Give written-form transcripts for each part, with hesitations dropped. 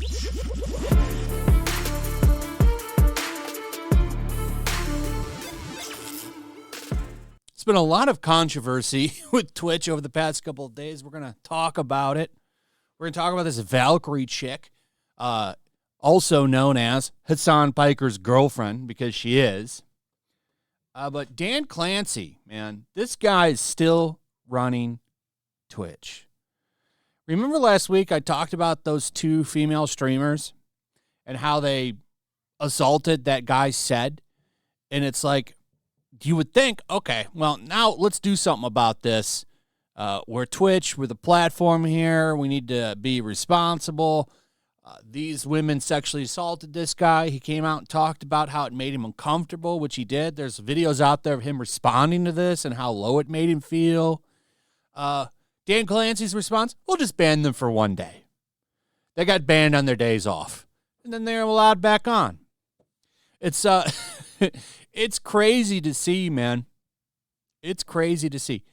It's been a lot of controversy with Twitch over the past couple of days. We're going to talk about it. We're going to talk about this Valkyrae chick, also known as Hasan Piker's girlfriend, because she is. But Dan Clancy, man, this guy is still running Twitch. Remember last week I talked about those two female streamers and how they assaulted that guy said? And it's like, you would think, okay, well, now let's do something about this. We're Twitch. We're the platform here. We need to be responsible. These women sexually assaulted this guy. He came out and talked about how it made him uncomfortable, which he did. There's videos out there of him responding to this and how low it made him feel. Dan Clancy's response, we'll just ban them for one day. They got banned on their days off. And then they're allowed back on. It's it's crazy to see, man. It's crazy to see.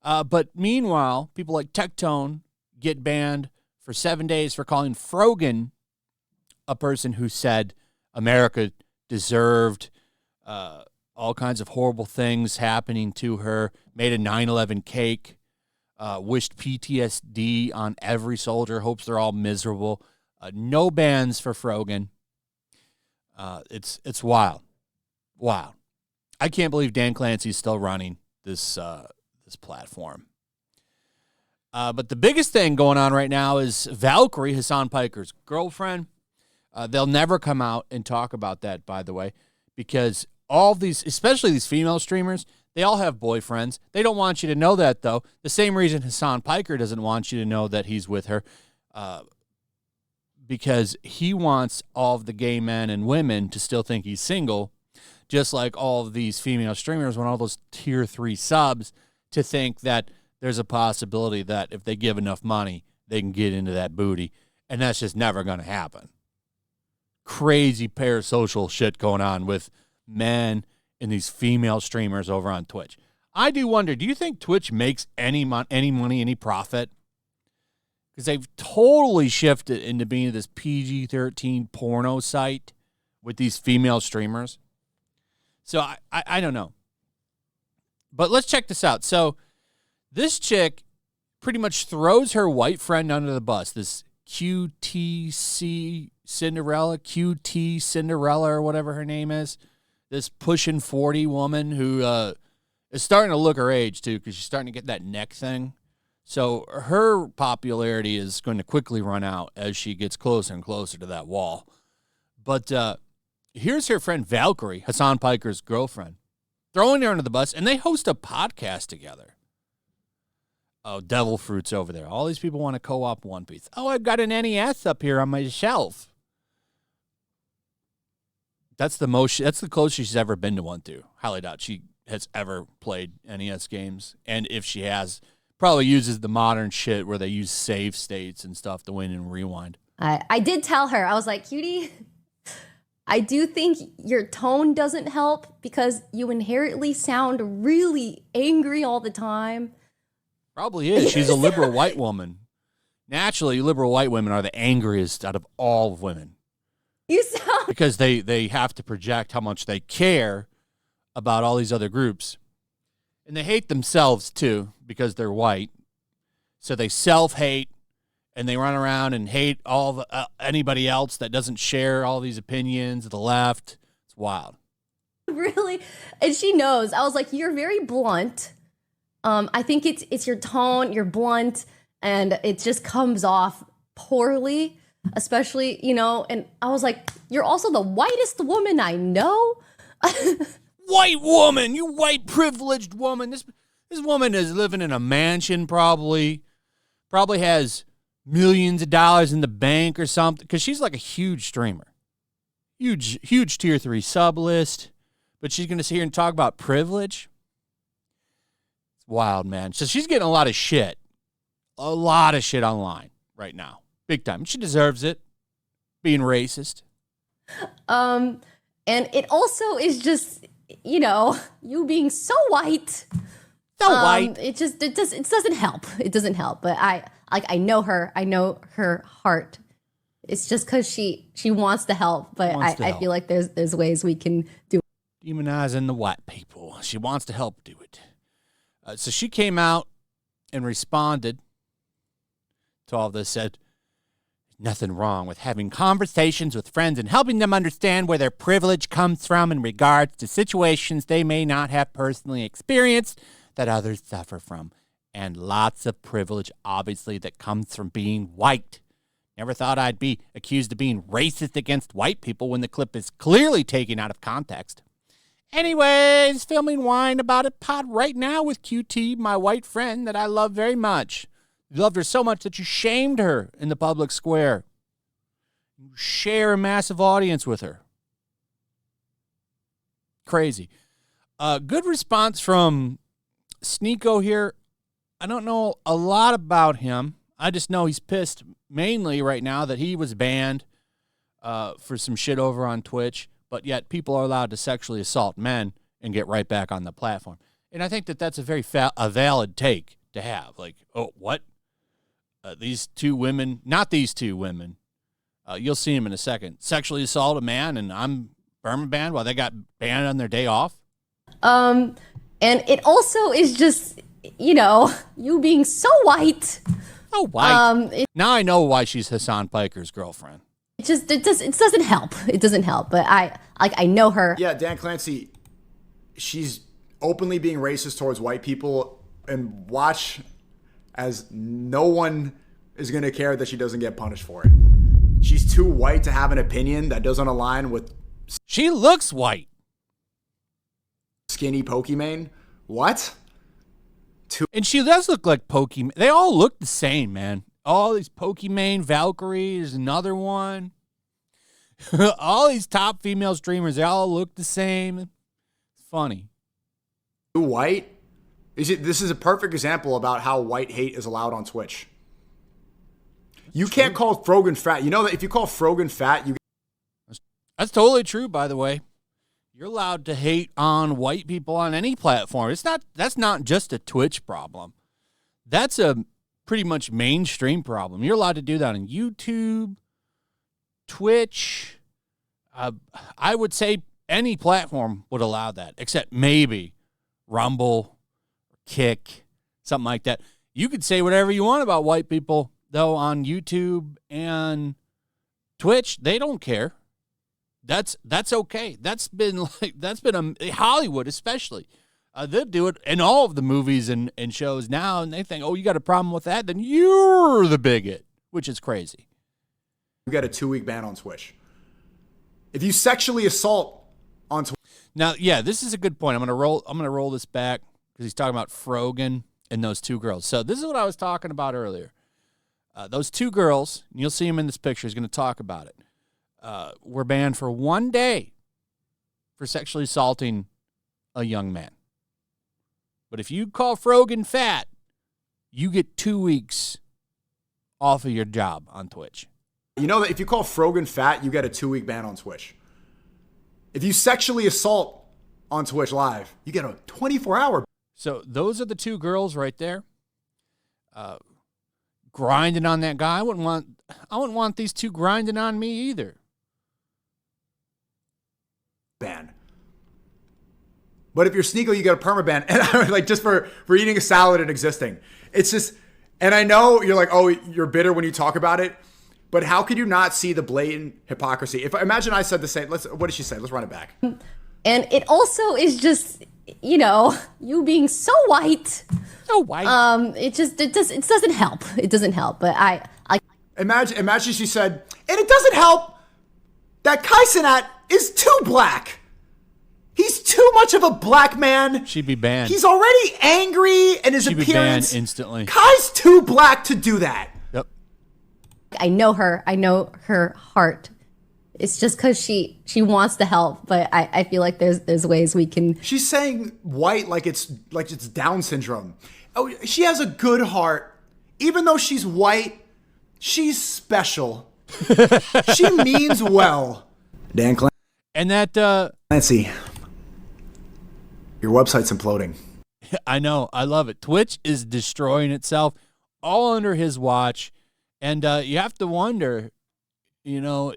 But meanwhile, people like Tectone get banned for 7 days for calling Frogan a person who said America deserved all kinds of horrible things happening to her, made a 9/11 cake, wished PTSD on every soldier, hopes they're all miserable. No bans for Frogan. It's wild. Wow. I can't believe Dan Clancy's still running this platform. But the biggest thing going on right now is Valkyrae, Hasan Piker's girlfriend. They'll never come out and talk about that, by the way, because all these, especially these female streamers, they all have boyfriends. They don't want you to know that, though. The same reason Hasan Piker doesn't want you to know that he's with her, because he wants all of the gay men and women to still think he's single, just like all of these female streamers want all those tier 3 subs to think that there's a possibility that if they give enough money, they can get into that booty. And that's just never going to happen. Crazy parasocial shit going on with men and these female streamers over on Twitch. I do wonder, do you think Twitch makes any money, any profit? Because they've totally shifted into being this PG-13 porno site with these female streamers. So I don't know. But let's check this out. So this chick pretty much throws her white friend under the bus, this QTCinderella, or whatever her name is, this pushing 40 woman who is starting to look her age, too, because she's starting to get that neck thing. So her popularity is going to quickly run out as she gets closer and closer to that wall. But here's her friend Valkyrae, Hasan Piker's girlfriend, throwing her under the bus, and they host a podcast together. Oh, devil fruits over there. All these people want to co-op One Piece. Oh, I've got an NES up here on my shelf. That's the closest she's ever been to one, too. Highly doubt she has ever played NES games. And if she has, probably uses the modern shit where they use save states and stuff to win and rewind. I did tell her, I was like, cutie, I do think your tone doesn't help because you inherently sound really angry all the time. Probably is. She's a liberal white woman. Naturally, liberal white women are the angriest out of all of women. You sound... Because they have to project how much they care about all these other groups. And they hate themselves, too, because they're white. So they self-hate, and they run around and hate anybody else that doesn't share all these opinions of the left. It's wild. Really? And she knows. I was like, you're very blunt. I think it's your tone, you're blunt, and it just comes off poorly, especially, and I was like, you're also the whitest woman I know. White woman, you white privileged woman. This woman is living in a mansion probably has millions of dollars in the bank or something, because she's like a huge streamer. Huge tier 3 sub list, but she's going to sit here and talk about privilege. Wild, man. So she's getting a lot of shit online right now. Big time. She deserves it. Being racist. And it also is just, you being so white. So white. It doesn't help. It doesn't help. But I know her. I know her heart It's just because she wants to help, but I feel like there's ways we can do it. Demonizing the white people. She wants to help do it. So she came out and responded to all this, said, nothing wrong with having conversations with friends and helping them understand where their privilege comes from in regards to situations they may not have personally experienced that others suffer from. And lots of privilege, obviously, that comes from being white. Never thought I'd be accused of being racist against white people when the clip is clearly taken out of context. Anyways, filming Wine About It pod right now with QT, my white friend that I love very much. You loved her so much that you shamed her in the public square. You share a massive audience with her. Crazy. Good response from Sneeko here. I don't know a lot about him. I just know he's pissed mainly right now that he was banned for some shit over on Twitch, but yet people are allowed to sexually assault men and get right back on the platform. And I think that that's a very valid take to have. Like, oh, what? These two women, not these two women, you'll see them in a second, sexually assault a man and I'm perma-banned while they got banned on their day off? And it also is just, you know, you being so white. Oh, white. Now I know why she's Hasan Piker's girlfriend. It doesn't help. It doesn't help. But I know her. Yeah, Dan Clancy, she's openly being racist towards white people, and watch as no one is going to care that she doesn't get punished for it. She's too white to have an opinion that doesn't align with... She looks white. Skinny Pokimane? What? And she does look like Pokimane. They all look the same, man. All these Pokimane, Valkyrae is another one. All these top female streamers, they all look the same. It's funny. Too white? This is a perfect example about how white hate is allowed on Twitch. You can't call Frogan fat. You know that if you call Frogan fat, you... That's totally true, by the way. You're allowed to hate on white people on any platform. That's not just a Twitch problem. That's a pretty much mainstream problem. You're allowed to do that on YouTube, Twitch. I would say any platform would allow that, except maybe Rumble, Kick, something like that. You could say whatever you want about white people, though, on YouTube and Twitch. They don't care. That's okay. That's been Hollywood especially. They'll do it in all of the movies and shows now, and they think, oh, you got a problem with that? Then you're the bigot, which is crazy. You got a 2-week ban on Twitch. If you sexually assault on Twitch. Now, yeah, this is a good point. I'm gonna roll this back because he's talking about Frogan and those two girls. So this is what I was talking about earlier. Those two girls, and you'll see him in this picture. He's going to talk about it. Were banned for 1 day for sexually assaulting a young man. But if you call Frogan fat, you get 2 weeks off of your job on Twitch. You know that if you call Frogan fat, you get a 2-week ban on Twitch. If you sexually assault on Twitch Live, you get a 24-hour. So those are the two girls right there. Grinding on that guy. I wouldn't want these two grinding on me either. Ban. But if you're Sneeko, you get a permaban. And like just for eating a salad and existing. It's just, and I know you're like, oh, you're bitter when you talk about it, but how could you not see the blatant hypocrisy? Imagine I said the same. What did she say? Let's run it back. And it also is just, you know, you being so white. So white. It doesn't help. It doesn't help. But I imagine she said, and it doesn't help that Kaisenat is too black. He's too much of a black man. She'd be banned. He's already angry and his She'd appearance. Be banned instantly. Kai's too black to do that. Yep. I know her. I know her heart. It's just because she wants to help, but I feel like there's ways we can. She's saying white like it's Down syndrome. Oh, she has a good heart. Even though she's white, she's special. She means well. Dan Clancy. And that Clancy, your website's imploding. I know. I love it. Twitch is destroying itself all under his watch. And you have to wonder, You know,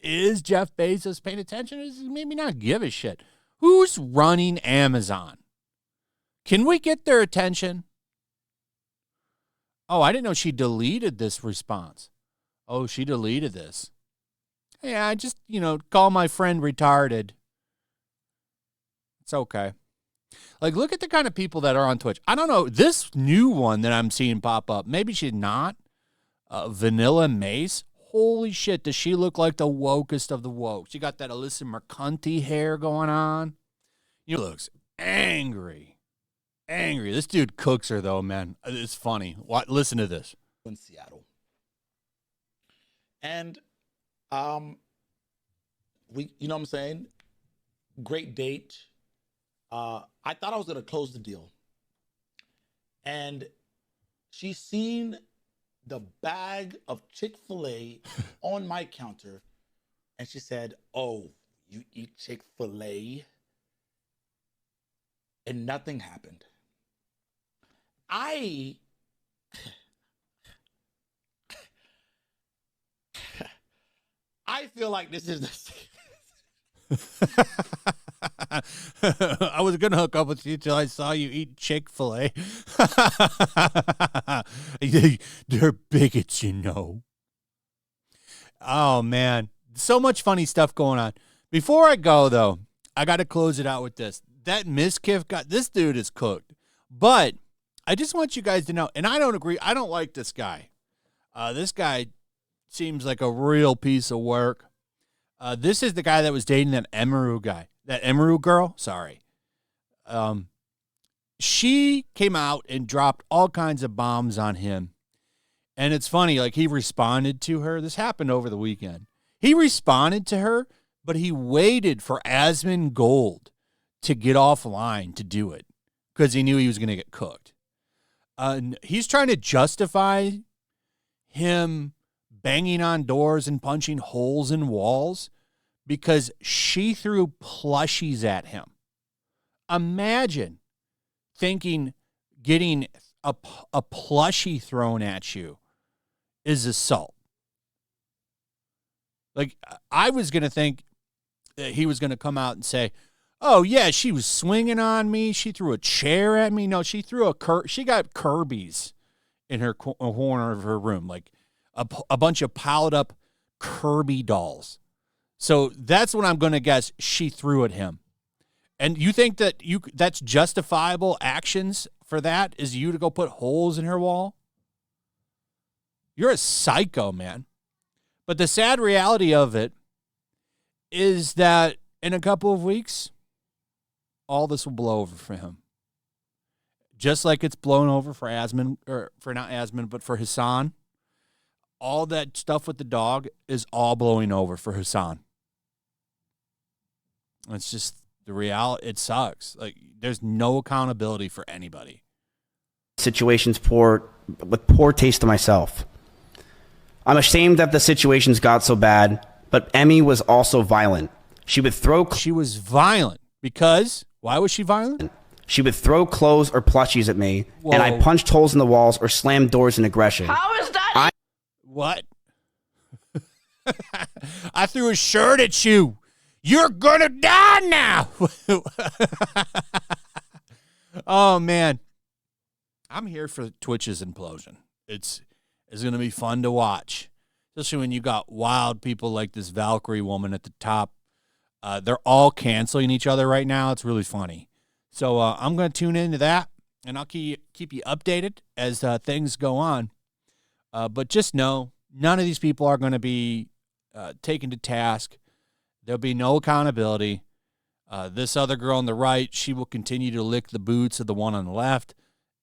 is Jeff Bezos paying attention? Or does he maybe not give a shit? Who's running Amazon? Can we get their attention? Oh, I didn't know she deleted this response. Oh, she deleted this. Yeah, I just, call my friend retarded. It's okay. Like, look at the kind of people that are on Twitch. I don't know. This new one that I'm seeing pop up, maybe she's not. Vanilla Mace. Holy shit, does she look like the wokest of the woke? She got that Alyssa Mercanti hair going on. She looks angry. Angry. This dude cooks her, though, man. It's funny. Listen to this. In Seattle. And, we, you know what I'm saying? Great date. I thought I was going to close the deal. And she's seen the bag of Chick-fil-A on my counter. And she said, oh, you eat Chick-fil-A? And nothing happened. I feel like this is the I was going to hook up with you till I saw you eat Chick-fil-A. They're bigots, Oh, man. So much funny stuff going on. Before I go, though, I got to close it out with this. That Mizkiff this dude is cooked. But I just want you guys to know, and I don't agree. I don't like this guy. This guy seems like a real piece of work. This is the guy that was dating that Emiru guy. That Emiru girl, sorry. She came out and dropped all kinds of bombs on him. And it's funny, like he responded to her. This happened over the weekend. He responded to her, but he waited for Asmongold to get offline to do it because he knew he was going to get cooked. He's trying to justify him banging on doors and punching holes in walls because she threw plushies at him. Imagine thinking getting a plushie thrown at you is assault. Like, I was going to think that he was going to come out and say, oh, yeah, she was swinging on me. She threw a chair at me. No, she threw she got Kirby's in her corner of her room, like a bunch of piled up Kirby dolls. So that's what I'm going to guess she threw at him. And you think that that's justifiable actions for that is you to go put holes in her wall? You're a psycho, man. But the sad reality of it is that in a couple of weeks, all this will blow over for him. Just like it's blown over for Asmon, or for not Asmon, but for Hasan. All that stuff with the dog is all blowing over for Hasan. It's just the reality. It sucks. Like, there's no accountability for anybody. Situations with poor taste to myself. I'm ashamed that the situations got so bad, but Emmy was also violent. She was violent because why was she violent? She would throw clothes or plushies at me, Whoa. and I punched holes in the walls or slammed doors in aggression. How is that? What? I threw a shirt at you. You're gonna die now. Oh, man. I'm here for Twitch's implosion. It's going to be fun to watch, especially when you got wild people like this Valkyrae woman at the top. They're all canceling each other right now. It's really funny. So I'm going to tune into that, and I'll keep you updated as things go on. But just know, none of these people are going to be taken to task. There'll be no accountability. This other girl on the right, she will continue to lick the boots of the one on the left.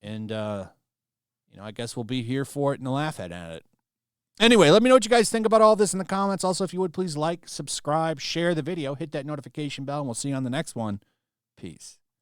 And, I guess we'll be here for it and laugh at it. Anyway, let me know what you guys think about all this in the comments. Also, if you would, please like, subscribe, share the video, hit that notification bell, and we'll see you on the next one. Peace.